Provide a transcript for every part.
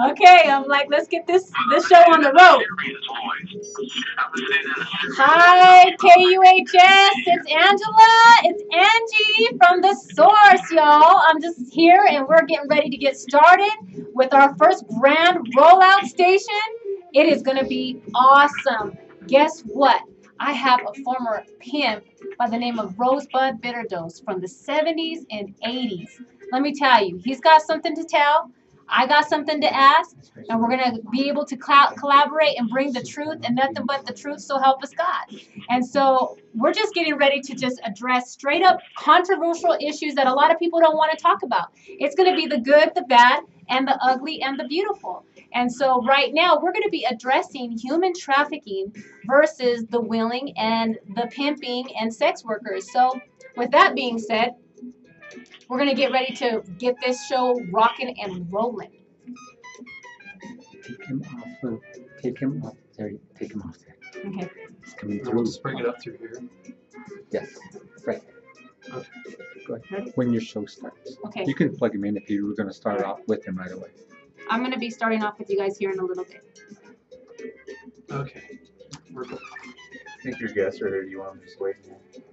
Okay, I'm like, let's get this show on the road. Hi, KUHS. It's Angela. It's Angie from the Source, y'all. I'm just here, and we're getting ready to get started with our first grand rollout station. It is going to be awesome. Guess what? I have a former pimp by the name of Rosebud Bitterdose from the 70s and 80s. Let me tell you, he's got something to tell. I got something to ask, and we're going to be able to collaborate and bring the truth and nothing but the truth, so help us God. And so we're just getting ready to just address straight up controversial issues that a lot of people don't want to talk about. It's going to be the good, the bad, and the ugly, and the beautiful. And so right now we're going to be addressing human trafficking versus the willing and the pimping and sex workers. So with that being said, we're going to get ready to get this show rocking and rolling. Take him off. Take him off there. Take him off there. Okay. It's coming We'll through. just bring it up through here. Yes. Right. Okay. Go ahead. Ready? When your show starts. Okay. You can plug him in if you were going to start off with him right away. I'm going to be starting off with you guys here in a little bit. Okay. We're good. I think your guests are here. Do you want them to just wait?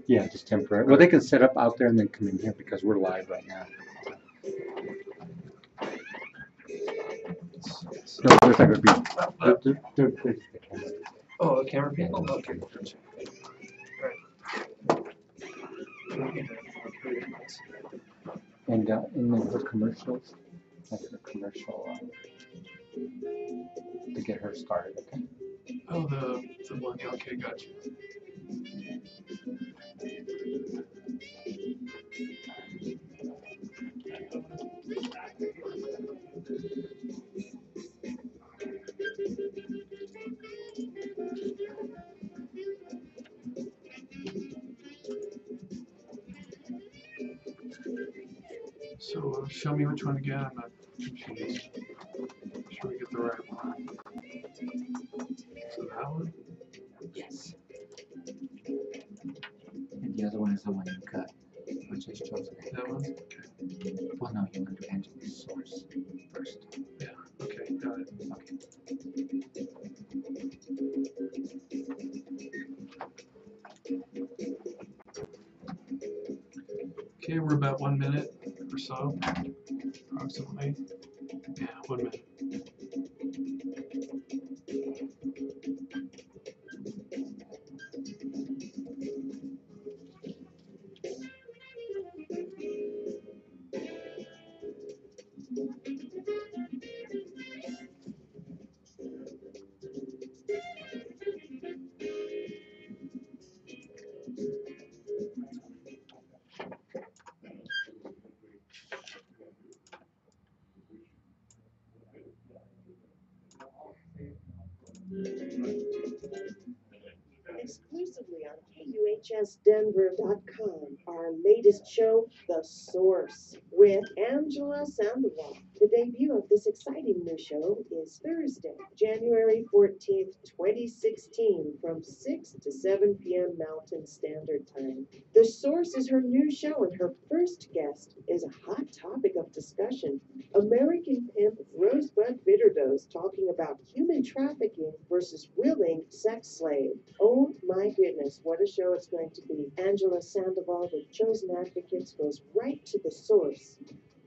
Yeah, just temporary. Well, they can set up out there and then come in here because we're live right now. No, there's not going to be. There's the camera. Oh, the camera people? Okay. Right. And then for commercials, like a commercial to get her started, okay? Oh, the one. Okay, gotcha. So show me which one again. I'm not confused. Make sure we get the right one. So that one? Yes. And the other one is the one you cut, which is chosen. That one? Okay. Well, no, you want to do Angela's Source first. Yeah. Okay. Got it. Okay. Okay, we're about 1 minute or so, approximately. Yeah, 1 minute. Exclusively on KUHSdenver.com, our latest show, The Source, with Angela Sandoval. The debut of this exciting new show is Thursday, January 14th, 2016, from 6 to 7 p.m. Mountain Standard Time. The Source is her new show, and her first guest is a hot topic of discussion. American pimp Rosebud Bitterdose talking about human trafficking versus willing sex slave. Oh my goodness, what a show it's going to be. Angela Sandoval with Chosen Advocates goes right to the source.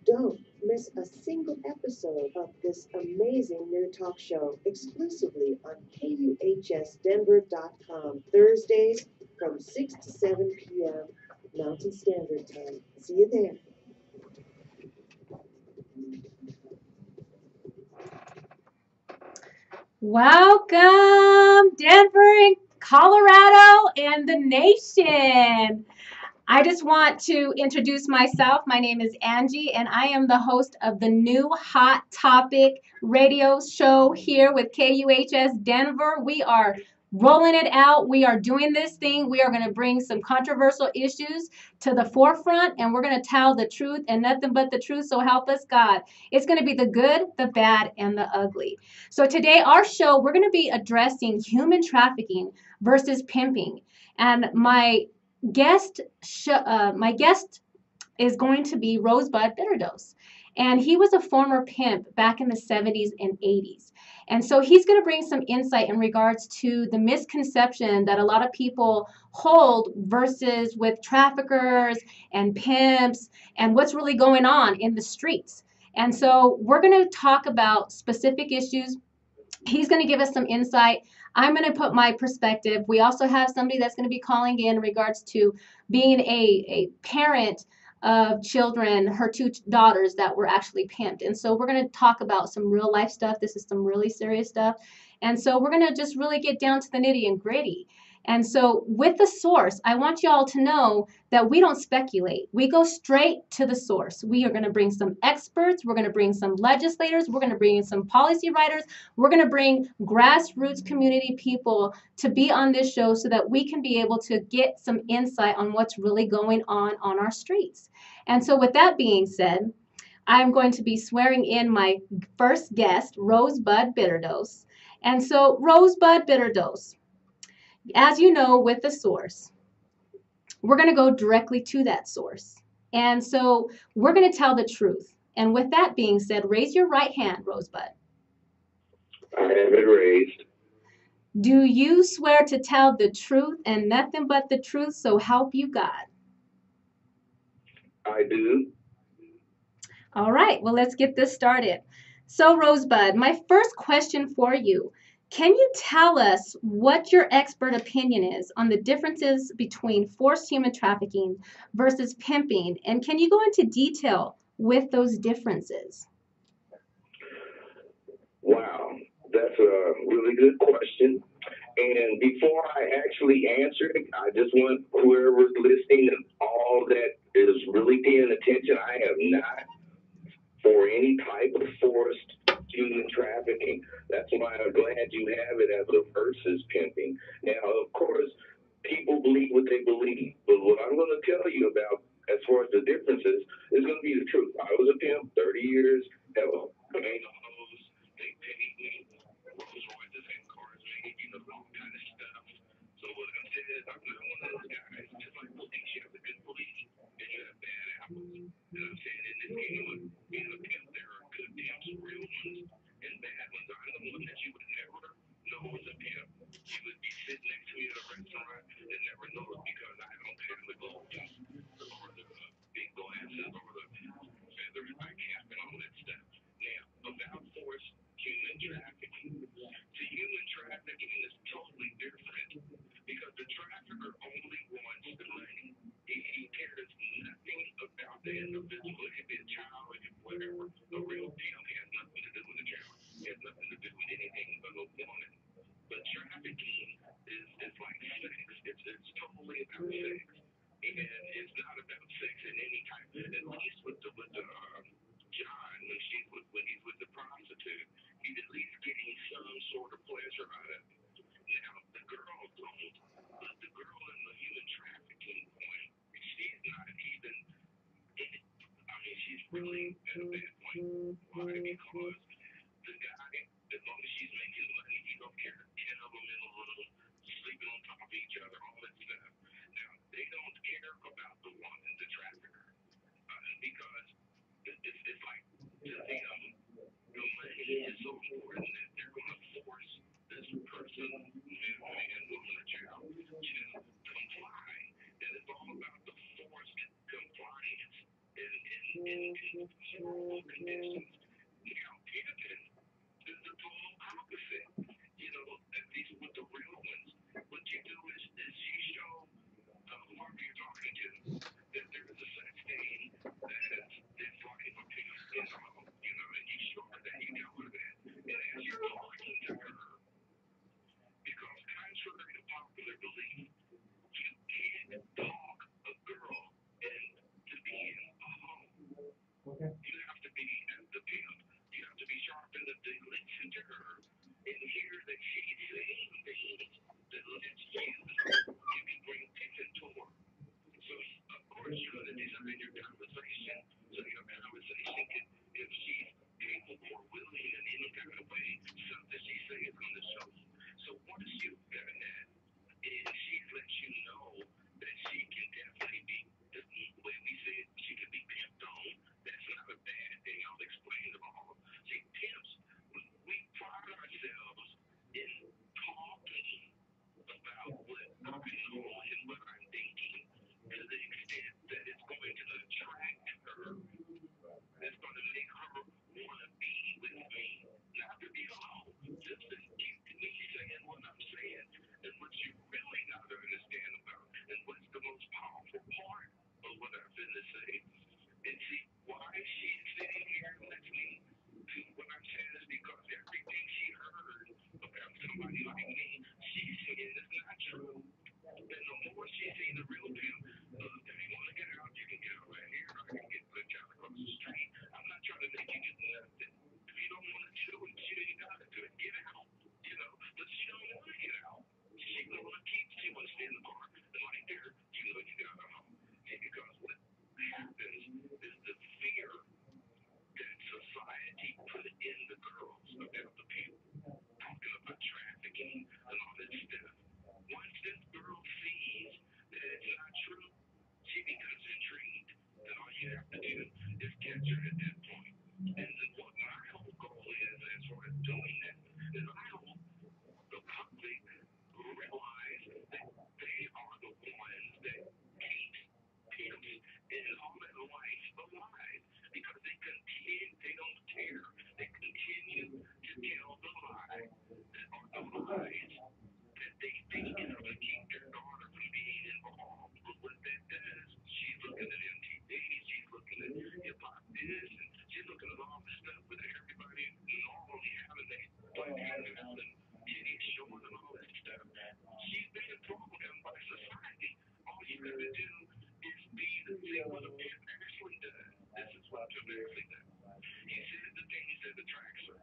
Don't miss a single episode of this amazing new talk show exclusively on KUHSdenver.com, Thursdays from 6 to 7 p.m. Mountain Standard Time. See you there. Welcome, Denver and Colorado and the nation. I just want to introduce myself. My name is Angie, and I am the host of the new Hot Topic radio show here with KUHS Denver. We are rolling it out. We are doing this thing. We are going to bring some controversial issues to the forefront, and we're going to tell the truth and nothing but the truth, so help us God. It's going to be the good, the bad, and the ugly. So today, our show, we're going to be addressing human trafficking versus pimping. And my guest is going to be Rosebud Bitterdose. And he was a former pimp back in the 70s and 80s. And so he's going to bring some insight in regards to the misconception that a lot of people hold versus with traffickers and pimps and what's really going on in the streets. And so we're going to talk about specific issues. He's going to give us some insight. I'm going to put my perspective. We also have somebody that's going to be calling in regards to being a parent of children, her two daughters that were actually pimped. And so we're going to talk about some real life stuff. This is some really serious stuff. And so we're going to just really get down to the nitty and gritty. And so with the source, I want you all to know that we don't speculate. We go straight to the source. We are going to bring some experts. We're going to bring some legislators. We're going to bring in some policy writers. We're going to bring grassroots community people to be on this show so that we can be able to get some insight on what's really going on our streets. And so with that being said, I'm going to be swearing in my first guest, Rosebud Bitterdose. And so Rosebud Bitterdose, as you know, with the source, we're going to go directly to that source. And so we're going to tell the truth. And with that being said, raise your right hand, Rosebud. I have it raised. Do you swear to tell the truth and nothing but the truth, so help you God? I do. All right, well, let's get this started. So, Rosebud, my first question for you, can you tell us what your expert opinion is on the differences between forced human trafficking versus pimping? And can you go into detail with those differences? Wow, that's a really good question. And before I actually answer it, I just want whoever's listening and all that is really paying attention, I have not for any type of forced human trafficking. That's why I'm glad you have it as a versus pimping. Now, of course, people believe what they believe, but what I'm going to tell you about as far as the differences is going to be the truth. I was a pimp 30 years, have a gang of hoes, they paid me, Rolls Royces and cars made, all kind of stuff. So what I'm saying is I'm not one of those guys, just like police, you have the good police and you have bad apples. And I'm saying in this game of being a pimp, there are good pimps, real ones, and bad ones. I'm the one that you would never know was a pimp. You would be sitting next to me at a restaurant and never know it because I don't have the gold tooth or the big glasses or the feather in my cap and all that stuff. Now, about forced human trafficking. The human trafficking is totally different because the trafficker only wants the money. He cares nothing about the individual. It could be a child, it could be whatever. A real pimp has nothing to do with a child. It has nothing to do with anything but a woman. But trafficking is like sex. It's totally about sex. And it's not about sex in any type. At least with the John, when he's with the prostitute, he's at least getting some sort of pleasure out of it. Now, the girl don't. But the girl in the human trafficking point, she's not even in it. I mean, she's really at a bad point. Why? Because the guy, as long as she's making money, he don't care. 10 of them in a room, sleeping on top of each other, all that stuff. Now, they don't care about the woman, the trafficker, because it's like to them, the money is so important that they're going to force this person, man, woman, or child, to comply. And it's all about the forced compliance in horrible conditions. Now, pimping is the total opposite. At least with the real ones, what you do is you show whoever you're talking to that there is a sex thing that's like a pimp, and you show her that, you tell her that. And as you're talking to her, because contrary to popular belief, you can't talk a girl into being a hoe. You have to be, as the pimp, you have to be sharp in the thing, listen to her, and hear that she's saying things that lets you can bring attention to her. So, of course, you're going to design your conversation so your conversation can, if she's capable or willing in any kind of way, something she says is going to show you. So once you've done that, and she's let you know that she can definitely be, the way we say it, she can be pimped on, that's not a bad thing. don't want to do it. She ain't got to do it. Get out. You know, but she don't want to get out. She don't want to keep. She wants to stay in the car. And right there, you know, you got to see, because what happens is the fear that society put in the girls about the people talking about trafficking and all that stuff. Once this girl sees that it's not true, she becomes intrigued. Then all you have to do is catch her at that point. And then what my whole goal is as far as doing that is I hope the public realize that they are the ones that keep pimps and all that life alive, because they don't care. They continue to tell the lie that are the lies that they think is going to keep their daughter from being involved. But what that does, she's looking at MTV, she's looking at hip hop this, and she's looking at all this stuff with everybody normally having their planners and TV showing and all that stuff. She's being programmed by society. All you got to do is be the thing what a man actually does. This is what Jim actually does. He says the things that attracts her.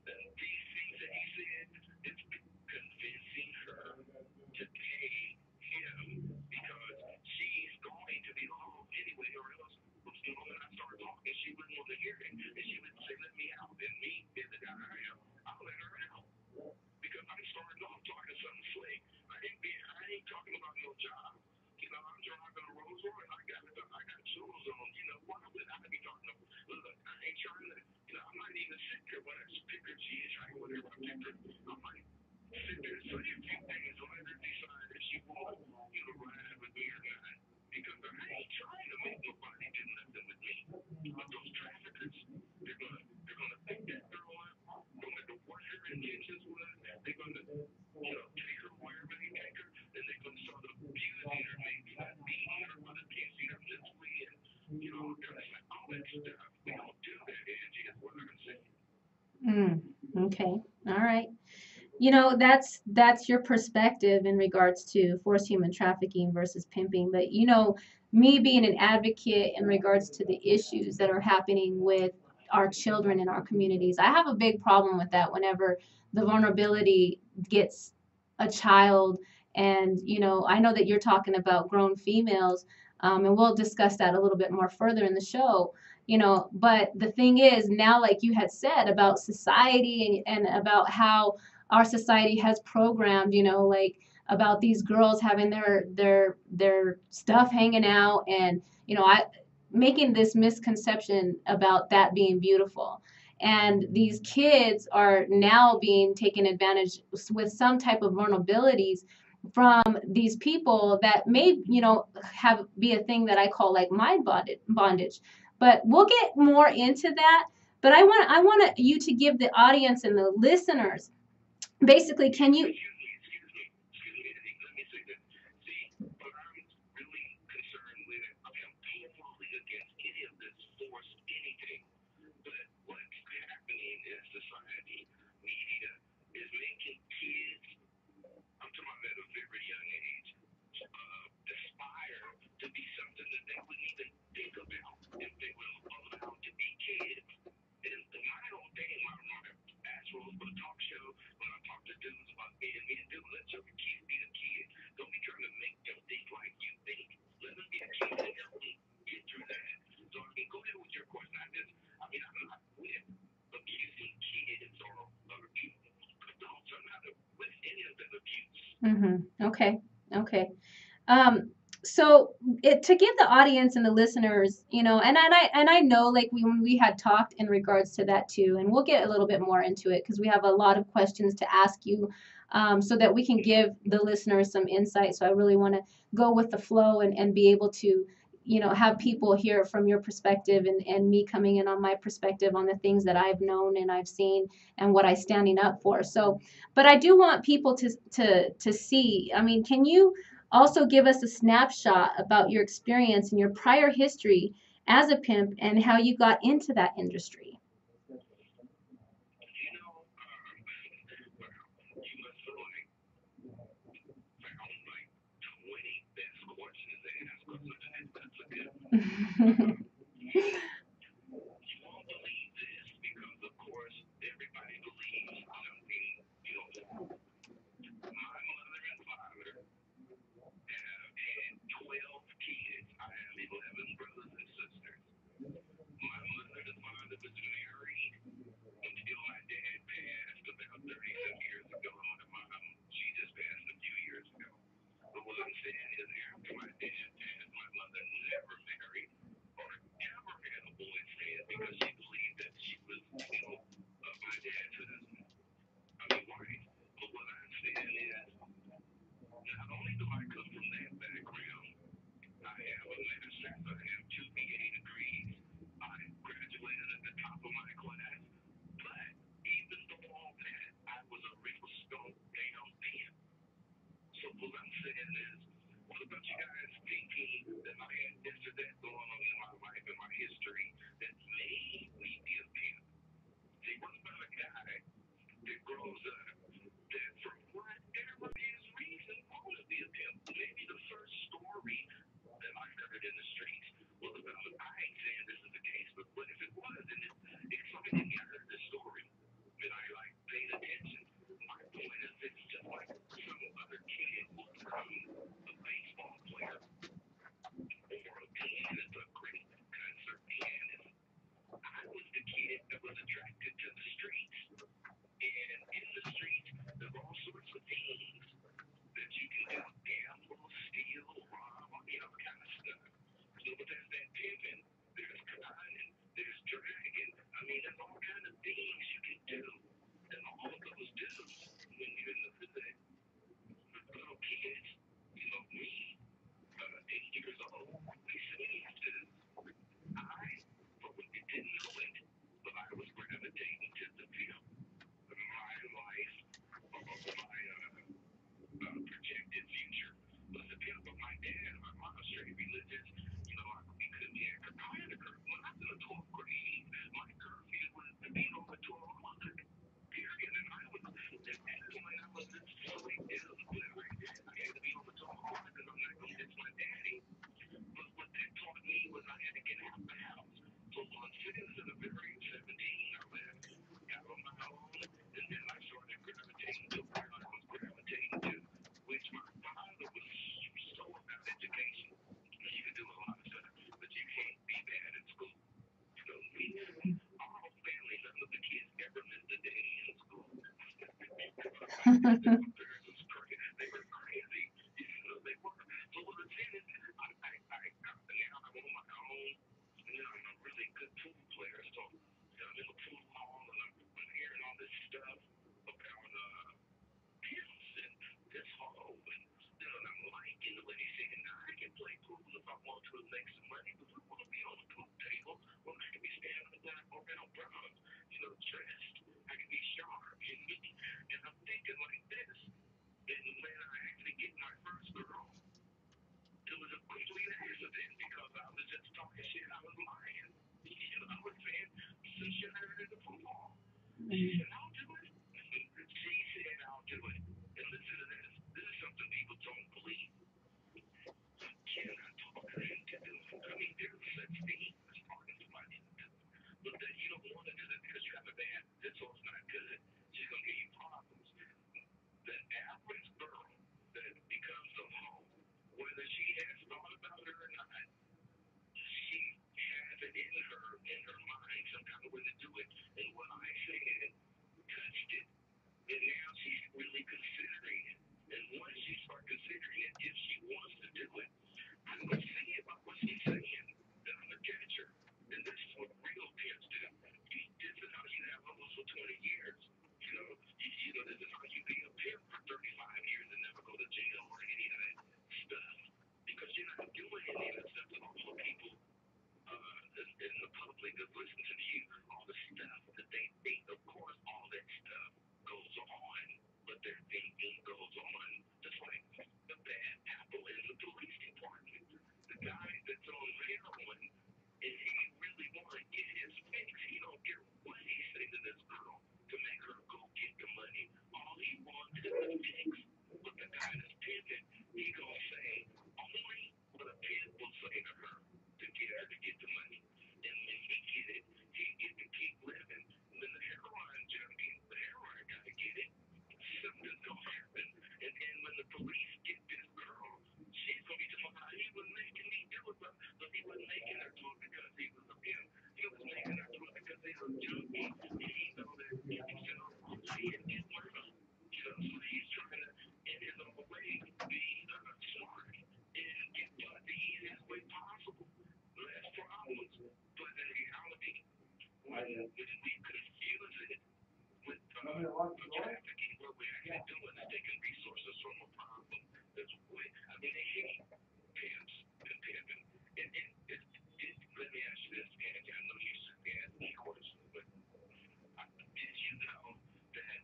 And these things that he said, it's convincing her to pay him, because she's going to be alone anyway, or else the moment I start talking, she wouldn't want to hear it. And she would say, let me out. And me, being the guy I am, I'll let her out. Because I'm starting off talking something slick. I ain't talking about no job. You know, I'm driving a Rolls Royce. I got shoes on. You know, why would I be talking about? Look, I ain't trying to. You know, I might even sit there when I pick her cheese, right? Whatever I pick her, I might sit there and say a few things and let her decide if she wants, you know, ride with me or not. Because I ain't trying to make nobody do nothing with me. But those traffickers, they're gonna pick that girl up, no matter what her intentions was. They're gonna, you know, take her wherever they take her, and they're gonna start abusing her, maybe not beating her, but abusing her mentally, and you know, all that stuff. We don't do that, Angie. Is what I'm saying. Okay. All right. You know, that's your perspective in regards to forced human trafficking versus pimping. But you know, me being an advocate in regards to the issues that are happening with our children in our communities, I have a big problem with that whenever the vulnerability gets a child. And you know, I know that you're talking about grown females, and we'll discuss that a little bit more further in the show. You know, but the thing is now, like you had said about society and about how our society has programmed, you know, like about these girls having their stuff hanging out, and you know, I making this misconception about that being beautiful. And these kids are now being taken advantage with some type of vulnerabilities from these people that may, you know, have be a thing that I call like mind bondage. But we'll get more into that. But I want you to give the audience and the listeners, basically, can you? Excuse me. Let me say this. See, what I'm really concerned with, I am totally against any of this forced anything. But what's happening in society, media, is making kids, I'm talking about at a very young age, aspire to be something that they wouldn't even think about if they were allowed to be kids. And my whole thing, my actual for the talk show, when I talk to dudes about being men, dude, let your kid be a kid. Don't be trying to make them think like you think. Let them be a kid and help them get through that. So I mean, go ahead with your question. I'm not with abusing kids or adults. I'm not with any of the abuse. Okay. Okay. So to give the audience and the listeners, you know, and I know, like when we had talked in regards to that too, and we'll get a little bit more into it because we have a lot of questions to ask you, so that we can give the listeners some insight. So I really want to go with the flow and be able to, you know, have people hear from your perspective and me coming in on my perspective on the things that I've known and I've seen and what I'm standing up for. So, but I do want people to see. I mean, can you also give us a snapshot about your experience and your prior history as a pimp and how you got into that industry? You know, you must have found like 20 best questions to ask because that's a good one. You won't believe this because, of course, was attracted to the streets. And in the streets, there's all sorts of things that you can do. Gamble, steal, rob, you know, kind of stuff. So, but there's that pimping, there's conning, there's dragging. I mean, there's all kind of things you can do. And all of those dudes, when you're in the hood, little kids, you know, me, 8 years old, we say these dudes. But we didn't know it, but I was gravitating to the pimp. My life, my projected future was the pimp. But my dad and my mom are straight religious. You know, we couldn't hear. I had a curfew. When I was in the 12th grade, my curfew was to be on the 1200. Period. And I was, at that point, I was just sweet dude. I had to be on the 1200 because I'm not going to miss my daddy. But what that taught me was I had to get out the house. So on citizen of very 17, I left, got on my own, and then I started gravitating to where I was gravitating to, which my father was so about education. You can do a lot of stuff, but you can't be bad at school. So our whole family, none of the kids ever missed a day in school. They were crazy. You know, they were. So what I'm saying is, now I'm on my own, and then I'm a really good pool player. So I'm in the pool hall, and I'm hearing all this stuff about pimps and this hole, and then I'm liking the lady saying, now I can play pool if I want to and make some money, but I want to be on the pool table, well, I can be standing around Brown, you know, dressed. I can be sharp, and I'm thinking like this. And when I actually get my first girl, it was a complete accident because I was just talking shit. I was lying. You know, I was saying some shit I heard in the football. She said, I'll do it. She said, I'll do it. And listen to this. This is something people don't believe. You cannot talk her into doing it. I mean, there's such thing as talking somebody into it. But that you don't want to do it because you have a bad, this one's not good. She's going to give you problems. The average girl that becomes a hoe, whether she has thought about it or not, she has it in her mind some kind of way to do it. And what I said touched it. And now she's really considering it. And once she starts considering it, if she wants to do it, I'm going to see about what she's saying. Then I'm going to catch her. And this is what real pimps do. This is how you have almost for 20 years. You know, this is how you be a pimp for 35 years and never go to jail or any of that stuff. Because you're not doing any of that stuff to all the people in the public that's listening to you. All the stuff that they think, of course, all that stuff goes on, but their thinking goes on. Just like the bad apple in the police department. The guy that's on heroin, and he really want to get his fix. He don't care what he say to this girl to make her go get the money. All he wants is the fix. But the guy that's pimping, he gonna say only what a pimp will say to her to get her to get the money. And when he get it, he get to keep living. And then the heroin junkie, the heroin guy get it, something's gonna happen. And then when the police get this girl, she's gonna be talking about he was making me do it, but he wasn't making her do it because he was a pimp. He was making her do it because he was a junkie. And he know that if he said, oh, she didn't get money. You know, so he's trying to, in his own way, be smart and get money the easiest way possible. Less problems. But in reality, when we confuse it with trafficking, what we're actually doing is taking resources from a problem that's way, I mean, they hate pimps and pimping. Let me ask you this, Angie. I know you should ask me a question, but did you know that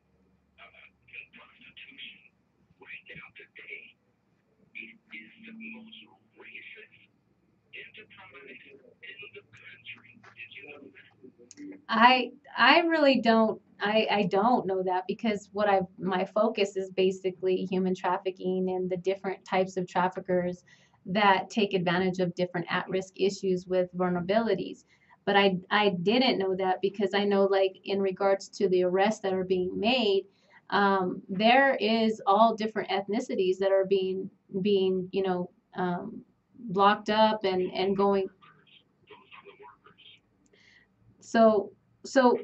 in prostitution right now today, it is the most racist enterprise in the country? Did you know that? I really I don't know that because my focus is basically human trafficking and the different types of traffickers that take advantage of different at-risk issues with vulnerabilities. But I didn't know that because I know, like, in regards to the arrests that are being made, there is all different ethnicities that are being blocked up and going. Those are the workers. So so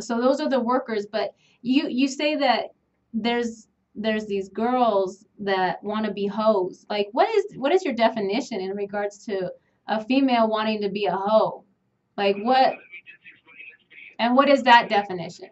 so those are the workers, but you say that there's these girls that want to be hoes. Like what is your definition in regards to a female wanting to be a hoe? Like what and what is that definition?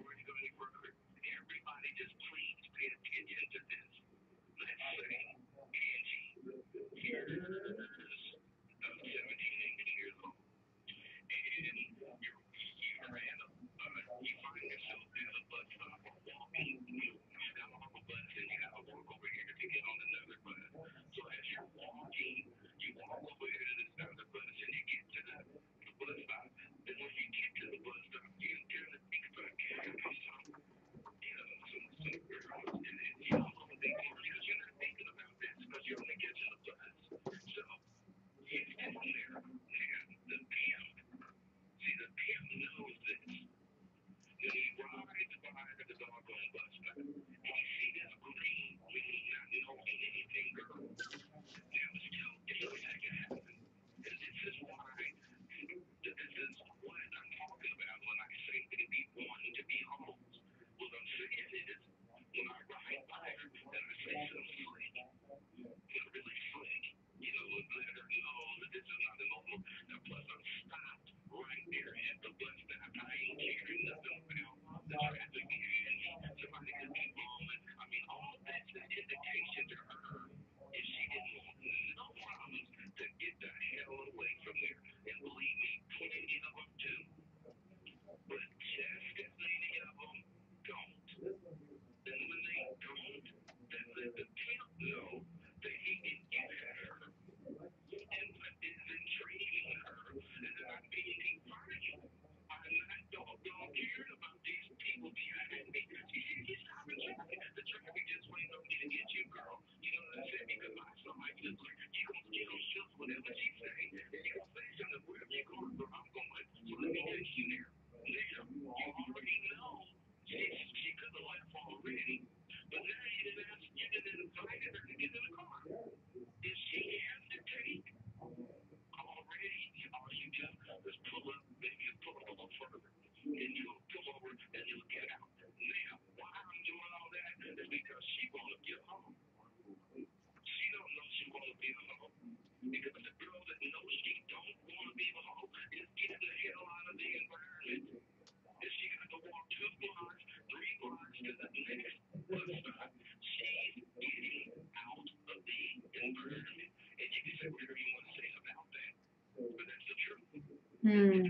Hmm.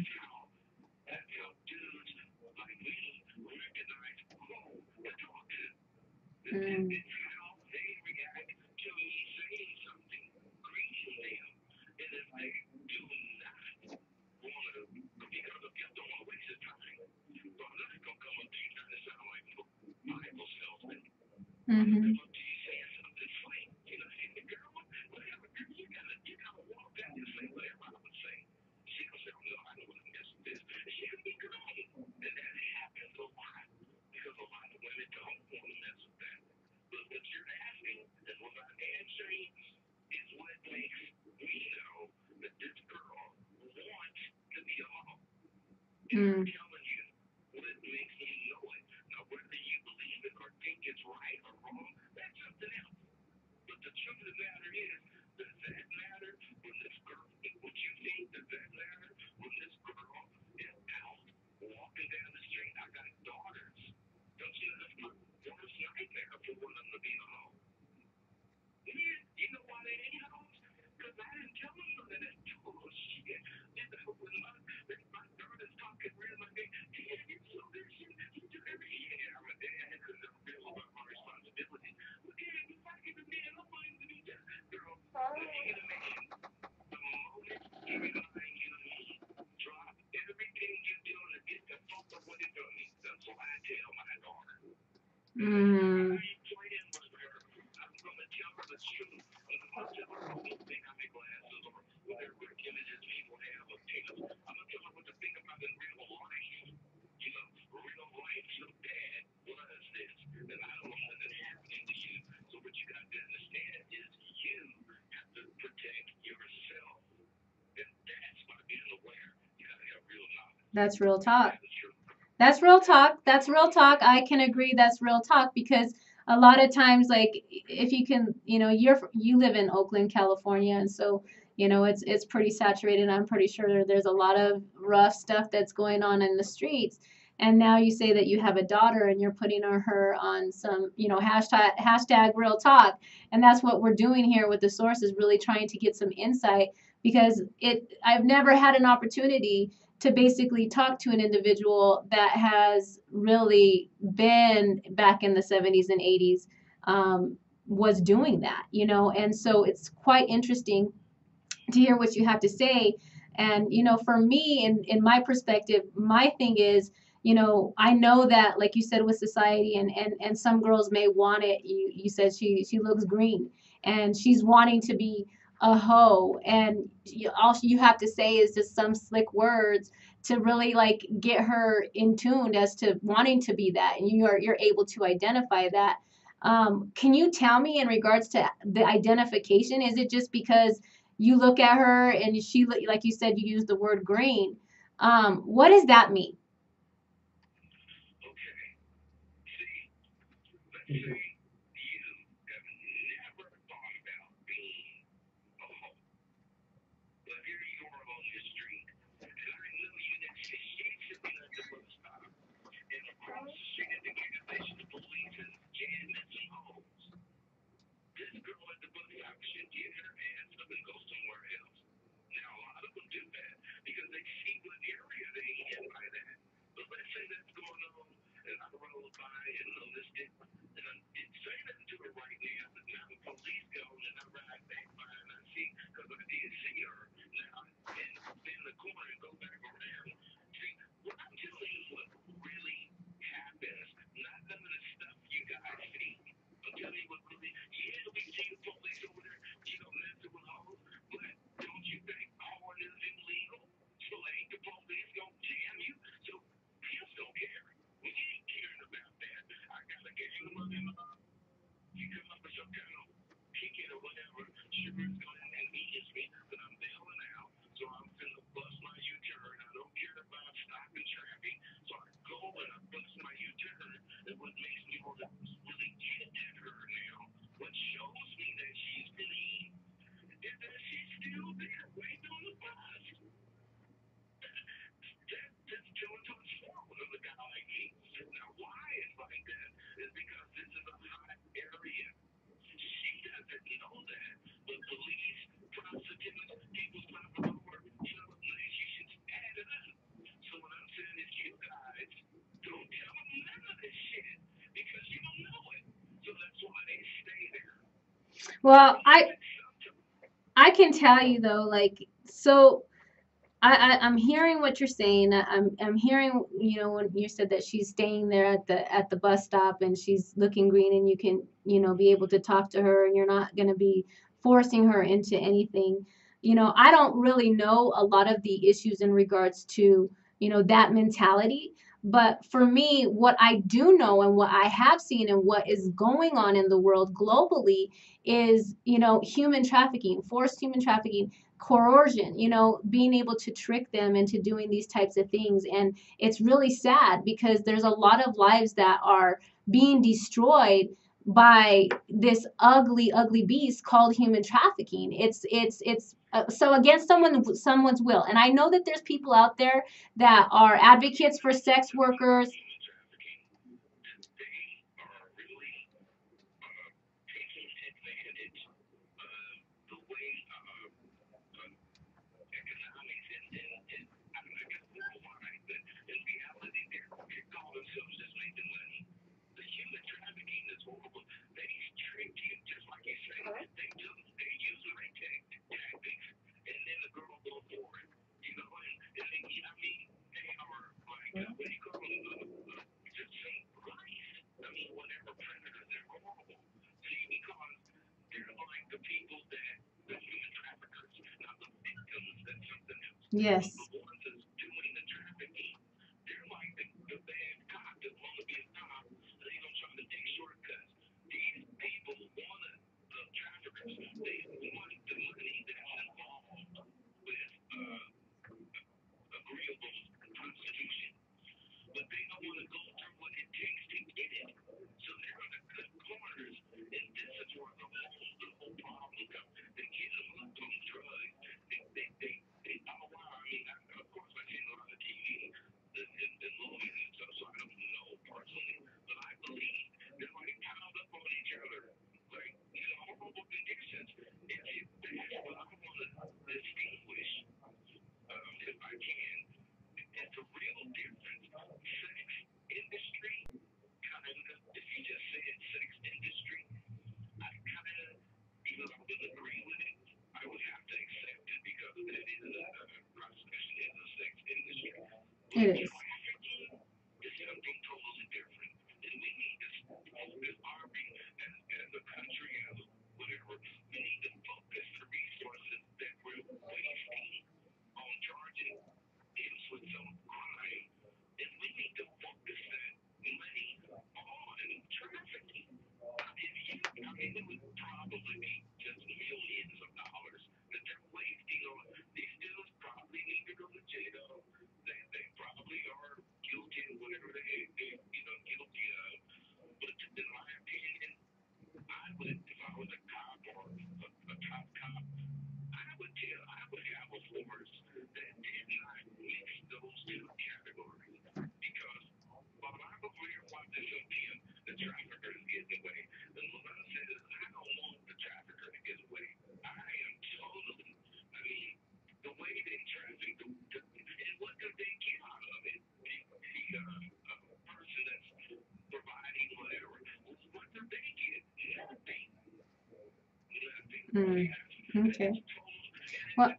Mm. Mhm. Mm. Mm. That's real talk. That's real talk. That's real talk. I can agree that's real talk because a lot of times, like, if you can, you live in Oakland, California, and so it's pretty saturated. I'm pretty sure there's a lot of rough stuff that's going on in the streets. And now you say that you have a daughter and you're putting her on some, hashtag real talk. And that's what we're doing here with the source is really trying to get some insight because I've never had an opportunity to basically talk to an individual that has really been back in the 70s and 80s, was doing that, and so it's quite interesting to hear what you have to say. And for me, in my perspective, my thing is, I know that, like you said, with society and some girls may want it. You said she looks green and she's wanting to be a hoe, and all you have to say is just some slick words to really like get her in tuned as to wanting to be that, and you're able to identify that. Can you tell me in regards to the identification? Is it just because you look at her and she, like you said, you use the word green? What does that mean? Okay. Well, I can tell you though, like, so I'm hearing what you're saying. I'm hearing, when you said that she's staying there at the bus stop and she's looking green and you can, be able to talk to her and you're not going to be forcing her into anything. I don't really know a lot of the issues in regards to, that mentality. But for me, what I do know and what I have seen and what is going on in the world globally is, human trafficking, forced human trafficking, coercion, being able to trick them into doing these types of things. And it's really sad because there's a lot of lives that are being destroyed by this ugly, ugly beast called human trafficking. It's so against someone's will. And I know that there's people out there that are advocates for sex workers. Yes. It is. Mm. Okay. Well,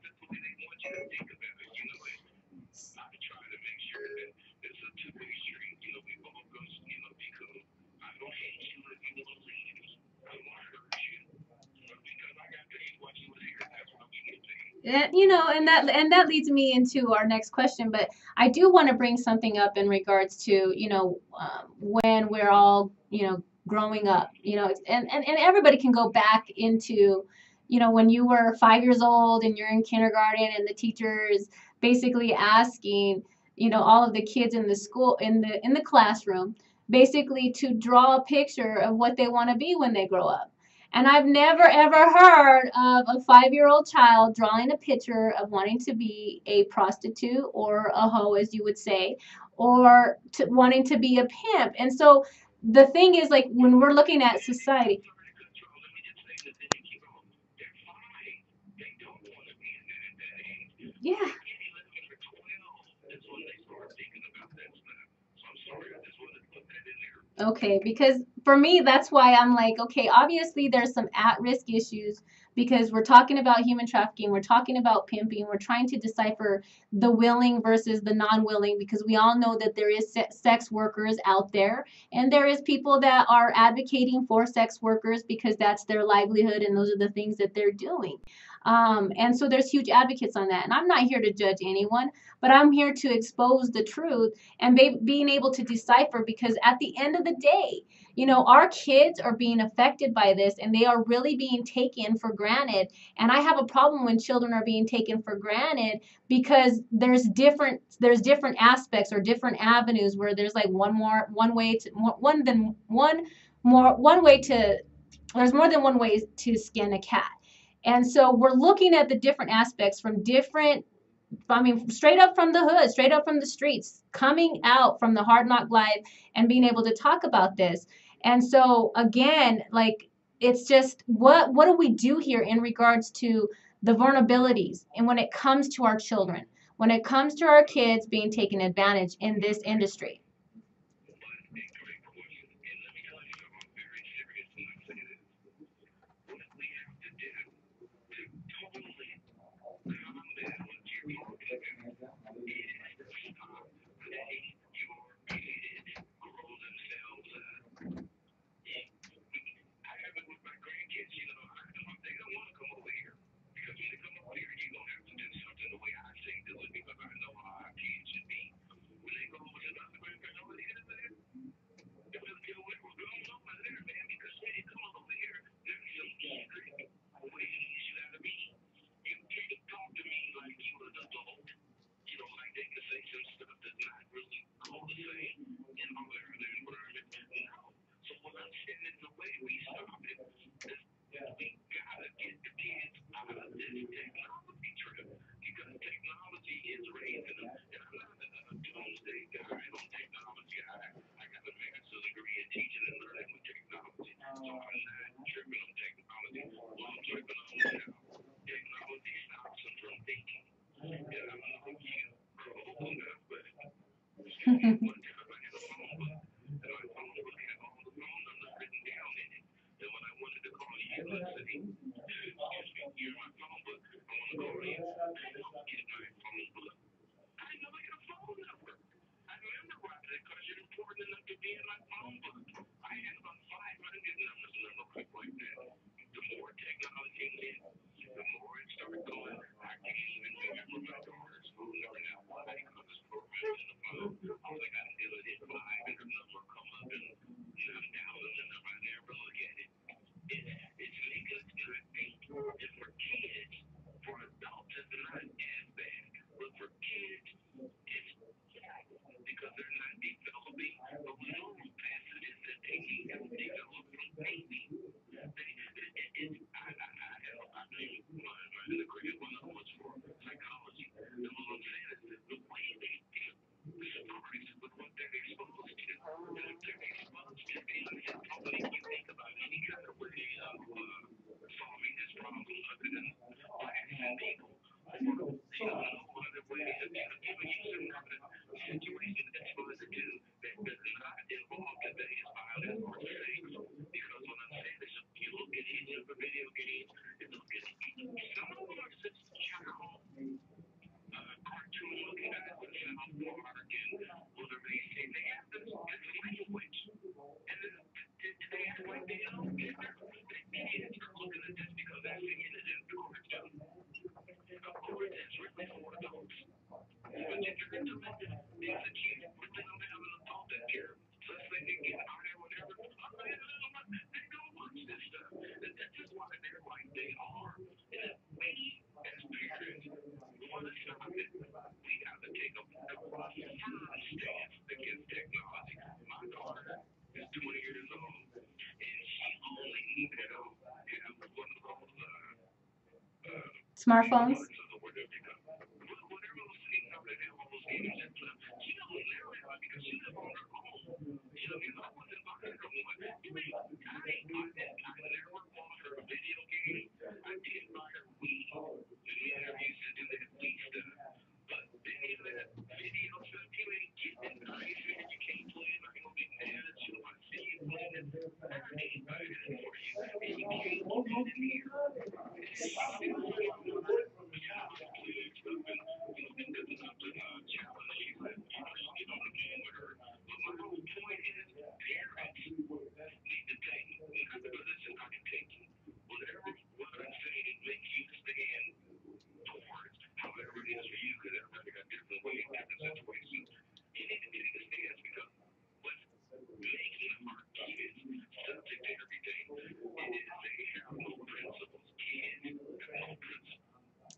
you know, and that leads me into our next question. But I do want to bring something up in regards to, you know, when we're all, you know, growing up, you know, and everybody can go back into, you know, when you were 5 years old and you're in kindergarten and the teacher is basically asking, you know, all of the kids in the school in the classroom basically to draw a picture of what they want to be when they grow up. And I've never ever heard of a 5-year-old child drawing a picture of wanting to be a prostitute or a hoe, as you would say, or wanting to be a pimp. And so the thing is, like, when we're looking at society, yeah. Okay, because for me, that's why I'm like, okay, obviously there's some at-risk issues because we're talking about human trafficking, we're talking about pimping, we're trying to decipher the willing versus the non-willing because we all know that there is sex workers out there and there is people that are advocating for sex workers because that's their livelihood and those are the things that they're doing. And so there's huge advocates on that. And I'm not here to judge anyone, but I'm here to expose the truth and being able to decipher because at the end of the day, you know, our kids are being affected by this and they are really being taken for granted. And I have a problem when children are being taken for granted because there's different aspects or different avenues where there's like one way to there's more than one way to skin a cat. And so we're looking at the different aspects from different, I mean, straight up from the hood, straight up from the streets, coming out from the Hard Knock Live and being able to talk about this. And so again, like, it's just what do we do here in regards to the vulnerabilities and when it comes to our children, when it comes to our kids being taken advantage in this industry? Smartphones.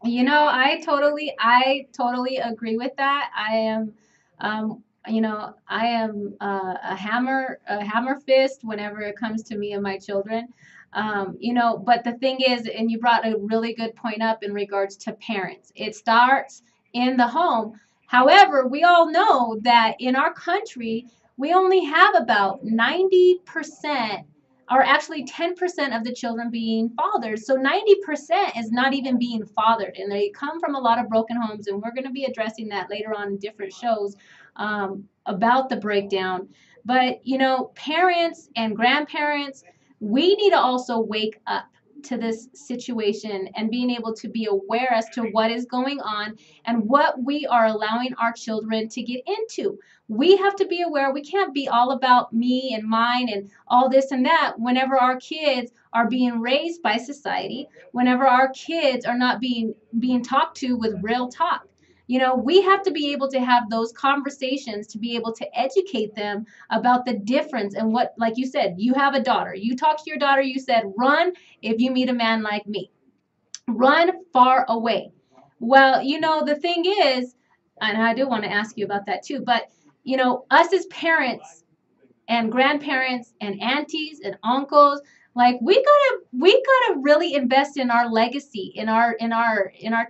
You know, I totally agree with that. I am, I am a hammer fist whenever it comes to me and my children. But the thing is, and you brought a really good point up in regards to parents. It starts in the home. However, we all know that in our country, we only have about 90%, or actually 10% of the children being fathered. So 90% is not even being fathered. And they come from a lot of broken homes. And we're going to be addressing that later on in different shows about the breakdown. But, parents and grandparents, we need to also wake up to this situation and being able to be aware as to what is going on and what we are allowing our children to get into. We have to be aware. We can't be all about me and mine and all this and that whenever our kids are being raised by society, whenever our kids are not being talked to with real talk. We have to be able to have those conversations to be able to educate them about the difference and what, like you said, you have a daughter. You talk to your daughter, you said, run if you meet a man like me. Run far away. Well, the thing is, and I do want to ask you about that too, but, us as parents and grandparents and aunties and uncles, like we gotta really invest in our legacy, in our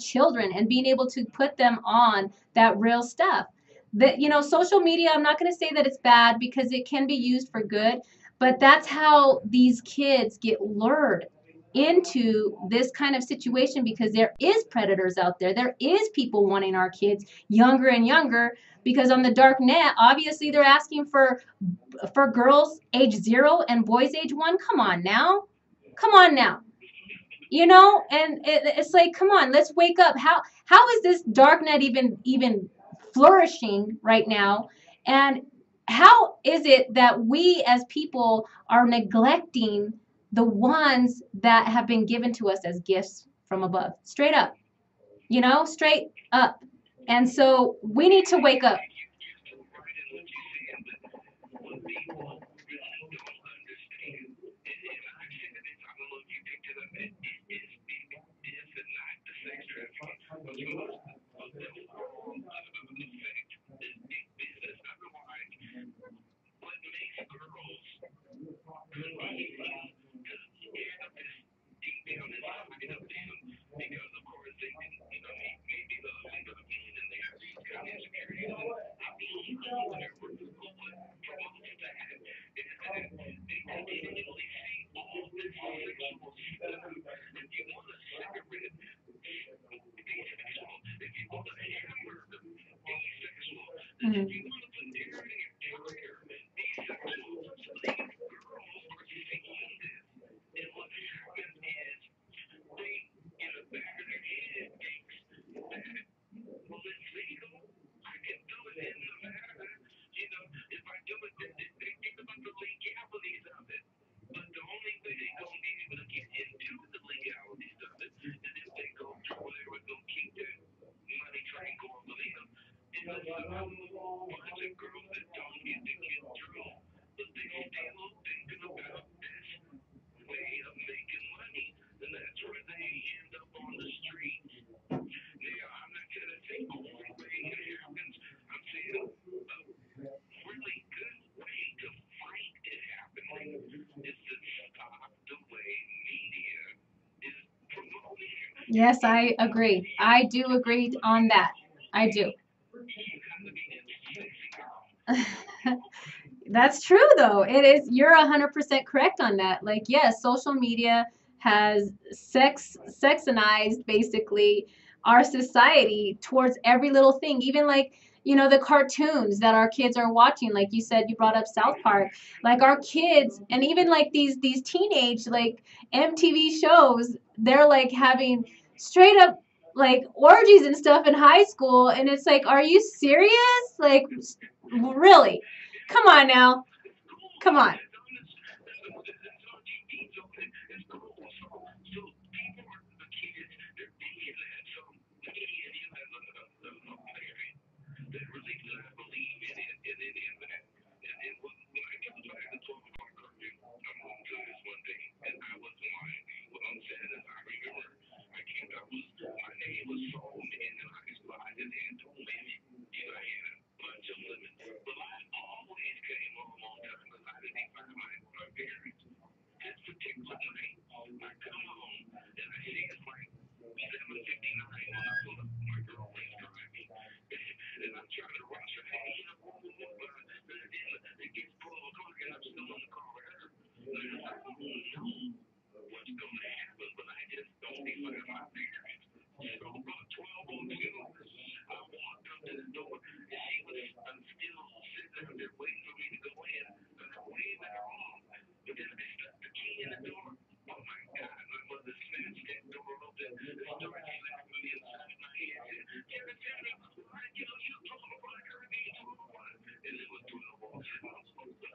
children, and being able to put them on that real stuff. That social media, I'm not going to say that it's bad because it can be used for good, but that's how these kids get lured into this kind of situation, because there is predators out there. There is people wanting our kids younger and younger because on the dark net, obviously they're asking for girls age 0 and boys age 1. Come on now. Come on now. You know, and it's like, come on, let's wake up. How is this dark net even flourishing right now? And how is it that we as people are neglecting the ones that have been given to us as gifts from above? Straight up. You know, straight up. And so we need to wake up. Mhm. Yes, I agree. I do agree on that. I do. That's true though. It is, you're 100% correct on that. Like, yes, social media has sexonized basically our society towards every little thing. Even like, you know, the cartoons that our kids are watching, like you said, you brought up South Park. Like our kids, and even like these teenage like MTV shows, they're like having straight up like orgies and stuff in high school, and it's like, are you serious? Like, really? Come on now. Come on.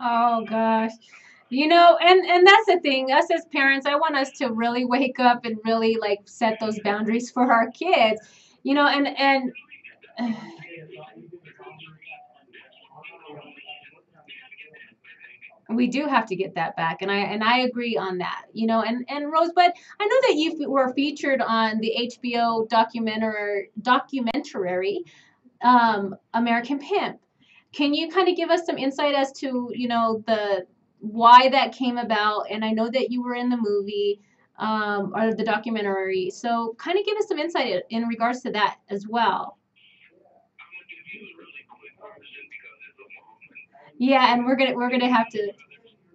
Oh gosh. You know, and that's the thing. Us as parents, I want us to really wake up and really like set those boundaries for our kids. You know, and we do have to get that back, and I agree on that. You know, and Rosebud, I know that you were featured on the HBO documentary American Pimp. Can you kind of give us some insight as to, you know, the why that came about? And I know that you were in the movie or the documentary, so kind of give us some insight in regards to that as well. Yeah, and we're gonna have to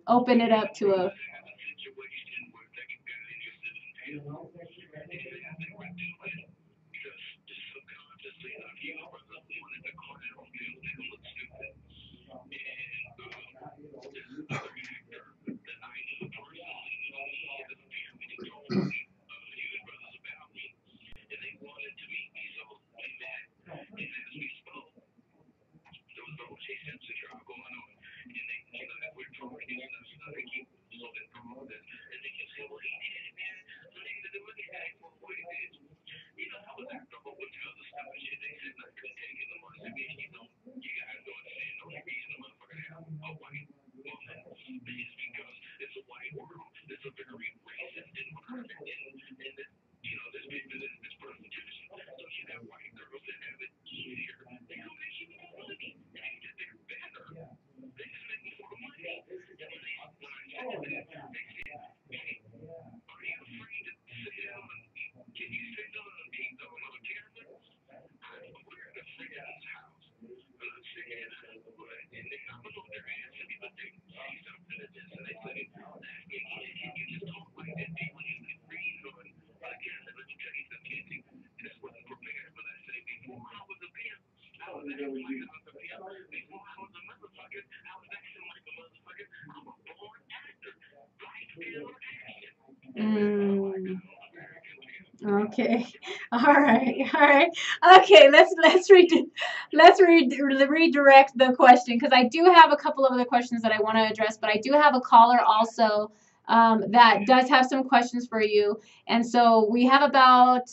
open it up to a. Mm, okay. All right. All right. Okay. Let's redirect the question because I do have a couple of other questions that I want to address, but I do have a caller also that does have some questions for you, and so we have about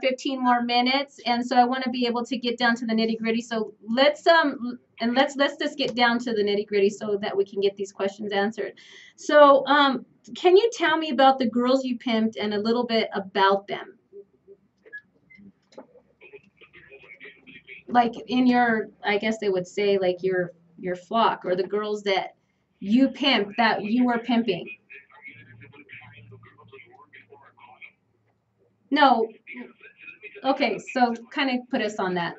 15 more minutes, and so I want to be able to get down to the nitty gritty. So let's just get down to the nitty gritty so that we can get these questions answered. So can you tell me about the girls you pimped and a little bit about them? Like in your, I guess they would say like your flock or the girls that you pimped that you were pimping. No. Okay, so kind of put us on that.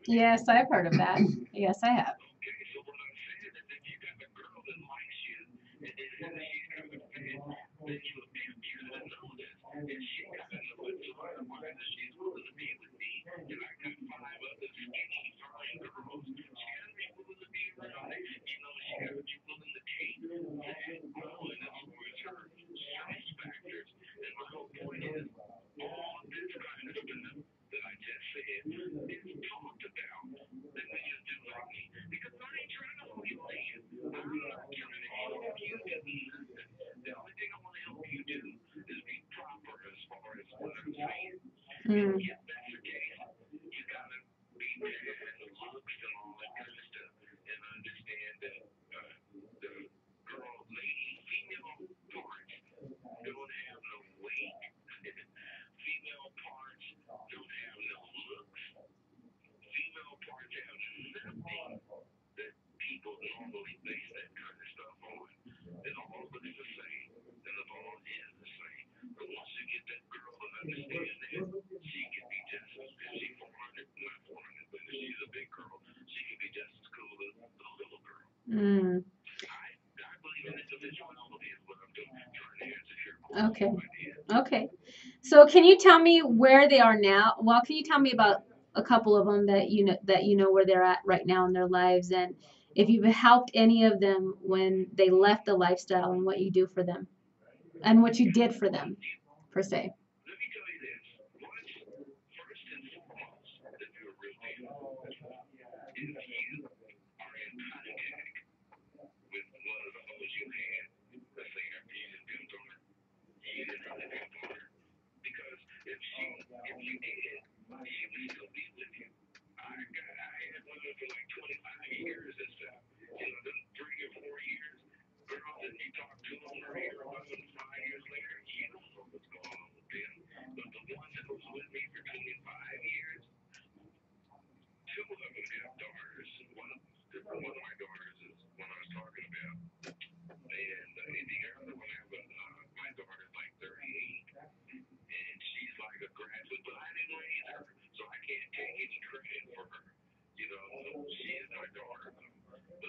Yes, I've heard of that. Yes, I have. Mm. Mm. Okay. Okay. So can you tell me where they are now? Well, can you tell me about a couple of them that you know where they're at right now in their lives and if you've helped any of them when they left the lifestyle and what you do for them and what you did for them per se.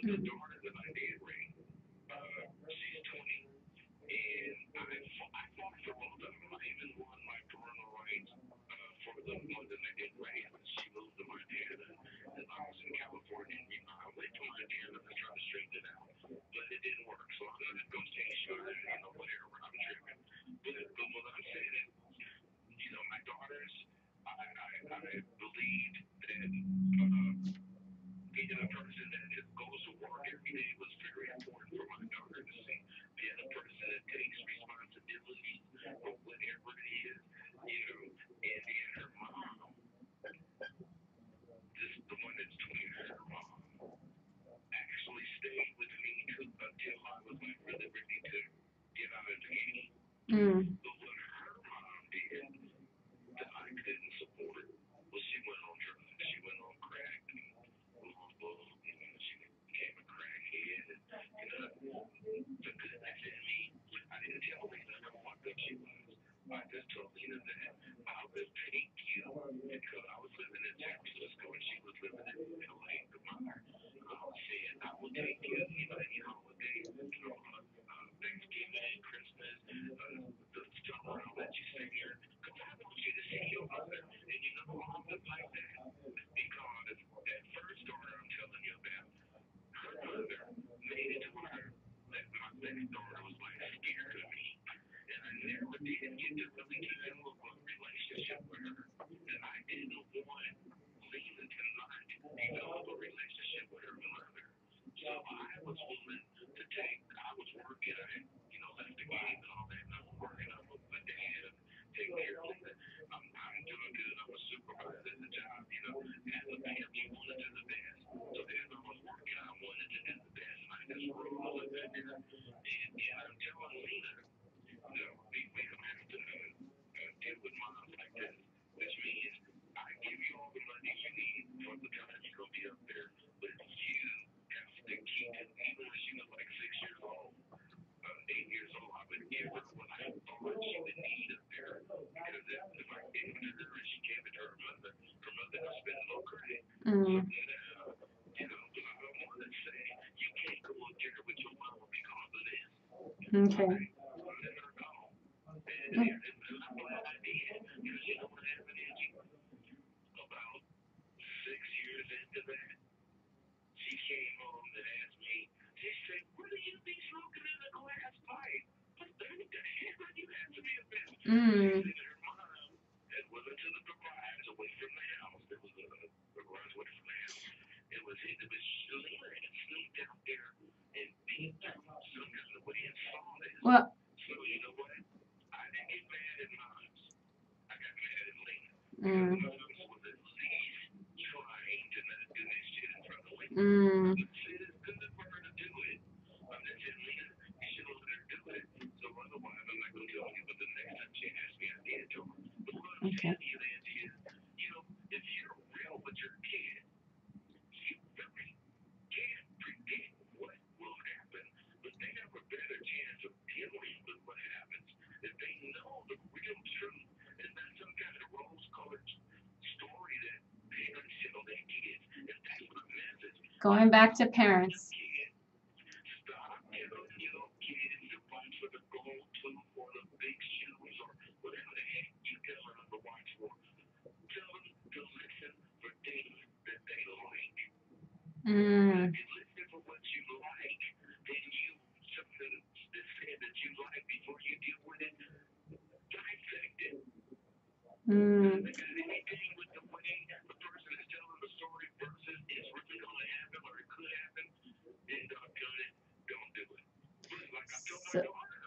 the daughter that I did raise, she's 20, and I fought for both of them. I even won my parental rights for the one that I did raise. She moved to Montana, and I was in California. And, you know, I went to Montana to try to straighten it out, but it didn't work. So I'm not going to say sure, you know, whatever. I'm tripping. But what I'm saying is, you know, my daughters, I believed that being a person that just goes to work every day was very important for my daughter to see. Being a person that takes responsibility for whatever it is, you know, and then her mom, just the one that's 20, her mom, actually stayed with me until I was like really ready to get out of the game. But what her mom did that I couldn't support was she went on drugs. She went on crack and you know, she became a crackhead and the goodness in me. I didn't tell Lena how fucked up she was. I just told Lena that I will take you because I was living in San Francisco and she was living in LA at the mother. I was saying I will take you, you know, any holiday, you know, Thanksgiving, Christmas, the summer, I'll let you stay here because I want you to see your mother. And you know why I was like that? Because that first daughter I'm telling you about, her mother made it to where that my next daughter was like scared of me. And I never did get to really develop a relationship with her. And I didn't want Lena to not develop a relationship with her mother. So I was willing to I was working, I had, you know, left the game and all that, and I was working, I was my dad, taking care of Lena. I'm doing good, I'm a supervisor at the job, you know, as a pimp, you want to do the best. So as I was working, I wanted to do the best, and I just rolled up in there. And I'm telling Lena, no, we don't have to deal with moms like this, which means I give you all the money you need for the time you're going to be up there, but you have to keep it, even when she was like 6 years old, 8 years old, I would give her what I thought she would need up there, because if I gave it to her and she gave it to her mother would spend no credit. So now, you know, I don't want to say, you can't go up there with your mama because of this. Okay. Let her go. And I'm glad I did, because you know what happened, Angie? About 6 years into that, she came home and asked me, she said, what do you be smoking in a glass pipe? What the hell are you asking me about? She said her mom had went into the garage away from the house. There was a garage away from the house. It was Lena had sneaked out there and beat some kind of way and saw this. Well, so you know what? I didn't get mad at moms. I got mad at Lena. Because moms was at least trying to not do this shit in front of Lena. I'm not saying it's good for her to do it. I'm just saying, Lena, you should let her do it. So otherwise, I'm not going to tell you, but the next time she asks me, I did tell her. But what I'm telling you, Nancy, is, you know, if you're real with your kid, you really can't predict what will happen, but they have a better chance of dealing with what happens if they know the real truth and not some kind of rose-colored story that parents tell their kids. And that's my message. Going back to parents. Stop telling your kids to watch for the gold tooth or the big shoes or whatever the heck you tell them to watch for. Tell them to listen for things that they like. If you listen for what you like, then something that said that you like before you deal with it, dissect it. If it got anything with the way the person is telling the story versus it's really going to happen or it could happen, then don't do it. But like I told my daughter,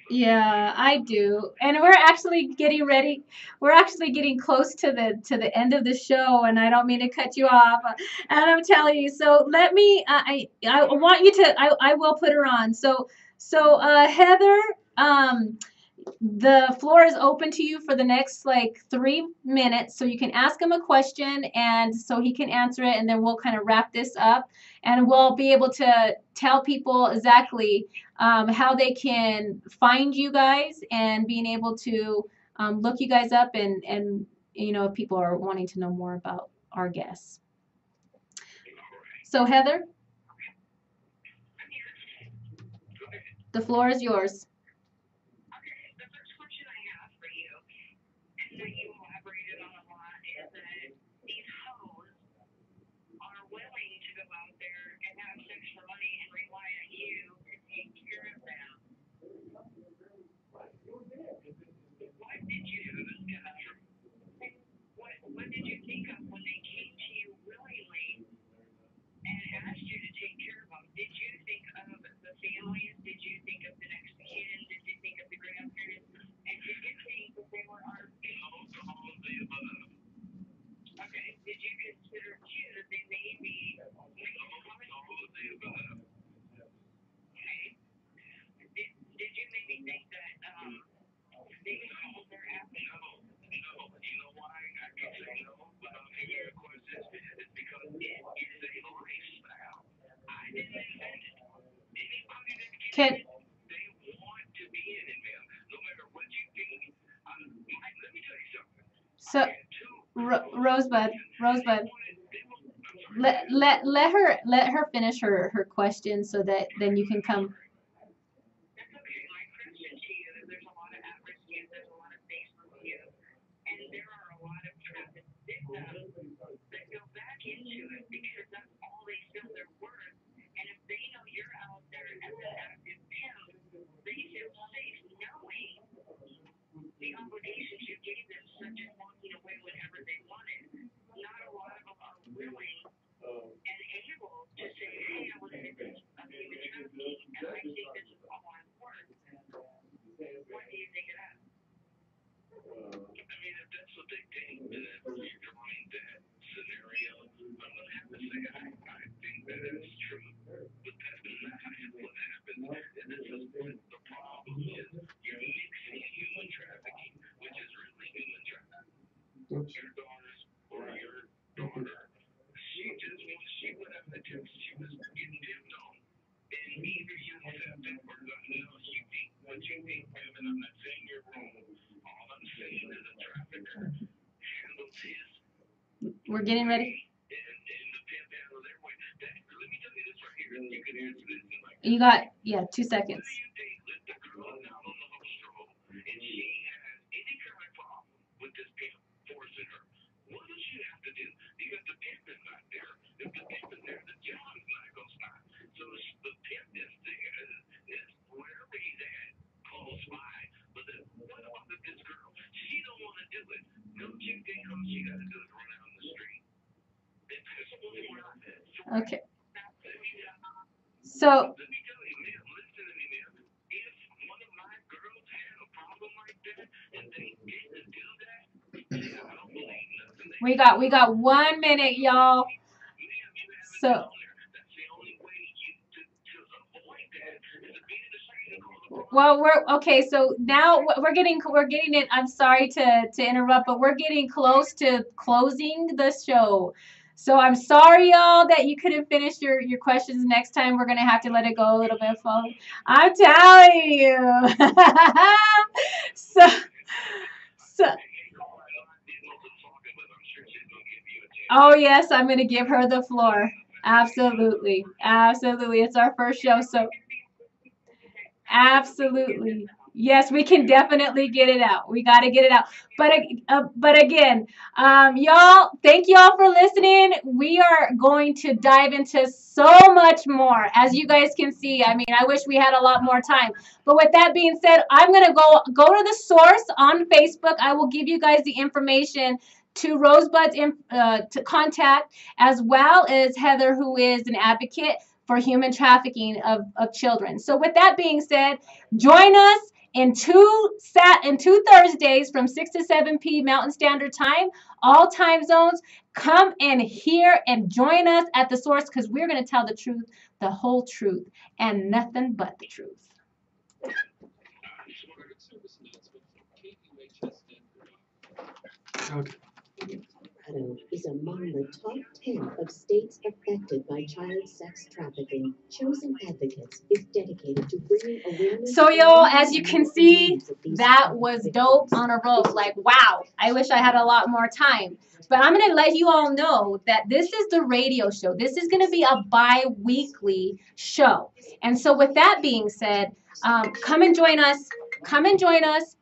yeah, I do. And we're actually getting ready. We're actually getting close to the end of the show, and I don't mean to cut you off. And I'm telling you. So let me. I want you to. I will put her on. So Heather. The floor is open to you for the next like 3 minutes, so you can ask him a question and so he can answer it, and then we'll kind of wrap this up, and we'll be able to tell people exactly how they can find you guys and being able to look you guys up and you know if people are wanting to know more about our guests. So Heather, the floor is yours. Can so Rosebud, let her finish her question so that then you can come. We're getting ready. You got, yeah, 2 seconds. Okay. So we got 1 minute, y'all. So well, we're okay. So now we're getting it. I'm sorry to interrupt, but we're getting close to closing the show. So I'm sorry, y'all, that you couldn't finish your questions. Next time we're gonna have to let it go a little bit forward. I'm telling you. so. Oh yes, I'm gonna give her the floor. Absolutely, absolutely. It's our first show, so absolutely. Yes, we can definitely get it out. We got to get it out. But again, y'all, thank y'all for listening. We are going to dive into so much more, as you guys can see. I mean, I wish we had a lot more time. But with that being said, I'm gonna go to the source on Facebook. I will give you guys the information to Rosebud's to contact, as well as Heather, who is an advocate for human trafficking of children. So with that being said, join us in two Thursdays from 6 to 7 p. Mountain Standard Time, all time zones. Come and hear and join us at the source, because we're going to tell the truth, the whole truth, and nothing but the truth. Okay. Colorado is among the top 10 of states affected by child sex trafficking. Chosen Advocates is dedicated to bringing awareness. So y'all, as you can see, that was dope on a roll. Like, wow, I wish I had a lot more time. But I'm going to let you all know that this is the radio show. This is going to be a bi-weekly show. And so with that being said, come and join us. Come and join us.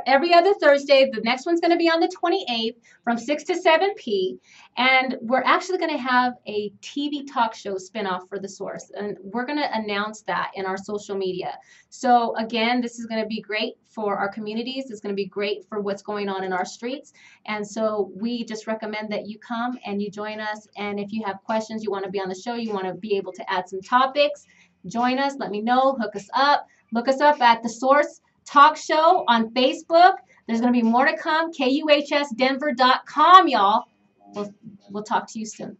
Every other Thursday. The next one's going to be on the 28th from 6 to 7 p. And we're actually going to have a TV talk show spinoff for The Source. And we're going to announce that in our social media. So again, this is going to be great for our communities. It's going to be great for what's going on in our streets. And so we just recommend that you come and you join us. And if you have questions, you want to be on the show, you want to be able to add some topics, join us, let me know, hook us up. Look us up at The Source Talk Show on Facebook. There's going to be more to come. KUHSdenver.com, y'all. We'll talk to you soon.